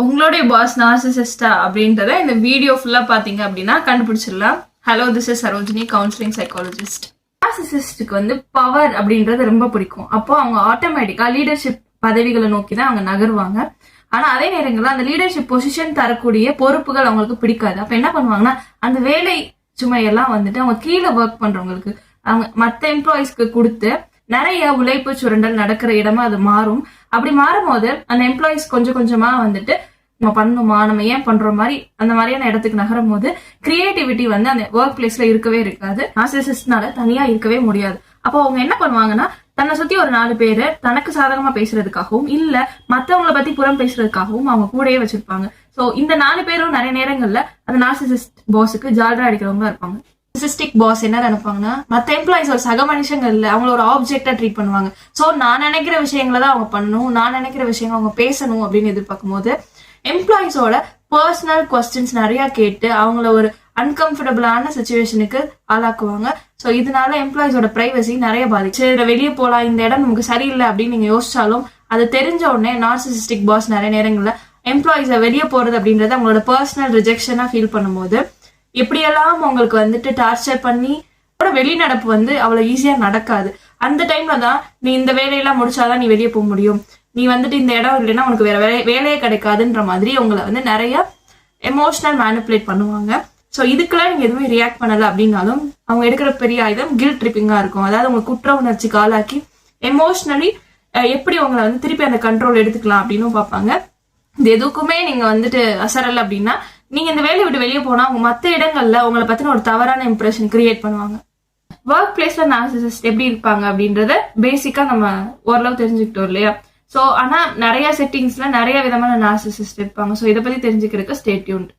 உங்களுடைய பாஸ் நார்சிசிஸ்டா அப்படின்றத இந்த வீடியோ ஃபுல்லா பாத்தீங்க அப்படின்னா கண்டுபிடிச்சிடலாம். Hello, this is Sarojini, counselling psychologist. நார்சிசிஸ்டுக்கு வந்து பவர் அப்படின்றது ரொம்ப பிடிக்கும். அப்போ அவங்க ஆட்டோமேட்டிக்கா லீடர்ஷிப் பதவிகளை நோக்கி தான் அவங்க நகருவாங்க. ஆனா அதே நேரங்கள்ல அந்த லீடர்ஷிப் பொசிஷன் தரக்கூடிய பொறுப்புகள் அவங்களுக்கு பிடிக்காது. அப்ப என்ன பண்ணுவாங்கன்னா, அந்த வேலை சுமையெல்லாம் வந்துட்டு அவங்க கீழே ஒர்க் பண்றவங்களுக்கு, அவங்க மற்ற எம்ப்ளாயிஸ்க்கு கொடுத்து நிறைய உழைப்பு சுரண்டல் நடக்கிற இடமா அது மாறும். அப்படி மாறும்போது அந்த எம்ப்ளாயிஸ் கொஞ்சம் கொஞ்சமா வந்துட்டு நம்ம பண்ணணுமா, நம்ம ஏன் பண்ற மாதிரி அந்த மாதிரியான இடத்துக்கு நகரும் போது கிரியேட்டிவிட்டி வந்து அந்த ஒர்க் பிளேஸ்ல இருக்கவே இருக்காது. நார்சிசிஸ்ட்னால தனியா இருக்கவே முடியாது. அப்போ அவங்க என்ன பண்ணுவாங்கன்னா, தன்னை சுத்தி ஒரு 4 பேரு தனக்கு சாதகமா பேசுறதுக்காகவும் இல்ல மத்தவங்களை பத்தி புறம் பேசுறதுக்காகவும் அவங்க கூடயே வச்சிருப்பாங்க. சோ இந்த 4 பேரும் நிறைய நேரங்கள்ல அந்த நார்சிசிஸ்ட் பாஸுக்கு ஜால்ரா அடிக்கிறவங்க இருப்பாங்க. நார்சிசிஸ்டிக் பாஸ் என்ன நினைப்பாங்கன்னா, மத்த எம்ப்ளாயிஸ் ஒரு சக மனுஷங்க இல்ல, அவங்கள ஒரு ஆப்ஜெக்டா ட்ரீட் பண்ணுவாங்க. சோ நான் நினைக்கிற விஷயங்களை தான் அவங்க பண்ணணும், நான் நினைக்கிற விஷயங்கள் அவங்க பேசணும் அப்படின்னு எதிர்பார்க்கும் போது எம்ப்ளாயிஸோட பர்சனல் கொஸ்டின்ஸ் நிறைய கேட்டு அவங்கள ஒரு அன்கம்ஃபர்டபுளான சிச்சுவேஷனுக்கு ஆளாக்குவாங்க. ஸோ இதனால எம்ப்ளாயிஸோட பிரைவசி நிறைய பாதிச்சு. வெளியே போலாம், இந்த இடம் நமக்கு சரியில்லை அப்படின்னு நீங்க யோசிச்சாலும் அது தெரிஞ்ச உடனே நார்சிசிஸ்டிக் பாஸ் நிறைய நேரங்கள்ல எம்ப்ளாயிஸை வெளியே போறது அப்படின்றத அவங்களோட பர்சனல் ரிஜெக்ஷனா ஃபீல் பண்ணும்போது எப்படியெல்லாம் உங்களுக்கு வந்துட்டு டார்ச்சர் பண்ணி வெளிநடப்பு வந்து அவ்வளவு ஈஸியா நடக்காது. அந்த டைம்ல தான் நீ இந்த வேலையெல்லாம் முடிச்சாதான் நீ வெளியே போக முடியும், நீ வந்துட்டு இந்த இடம் இல்லைன்னா உனக்கு வேற வேலையே கிடைக்காதுன்ற மாதிரி உங்களை வந்து நிறைய எமோஷனல் மேனிப்புலேட் பண்ணுவாங்க. ஸோ இதுக்கெல்லாம் நீங்க எதுவுமே ரியாக்ட் பண்ணல அப்படின்னாலும் அவங்க எடுக்கிற பெரிய ஆயுதம் கில்ட் ட்ரிப்பிங்கா இருக்கும். அதாவது உங்க குற்ற உணர்ச்சிக்கு ஆளாக்கி எமோஷனலி எப்படி உங்களை வந்து திருப்பி அந்த கண்ட்ரோல் எடுத்துக்கலாம் அப்படின்னு பார்ப்பாங்க. இது எதுக்குமே நீங்க வந்துட்டு அசரல அப்படின்னா நீங்க இந்த வேலையை விட்டு வெளியே போனா உங்க மற்ற இடங்கள்ல உங்களை பத்தின ஒரு தவறான இம்ப்ரெஷன் கிரியேட் பண்ணுவாங்க. ஒர்க் பிளேஸ்ல நார்சிசிஸ்ட் எப்படி இருப்பாங்க அப்படின்றத பேசிக்கா நம்ம ஓரளவு தெரிஞ்சுக்கிட்டோம் இல்லையா? சோ ஆனா நிறைய செட்டிங்ஸ்ல நிறைய விதமான நார்சிசிஸ்ட் இருப்பாங்க. சோ இதை பத்தி தெரிஞ்சுக்கிறதுக்கு ஸ்டே டியூன்ட்.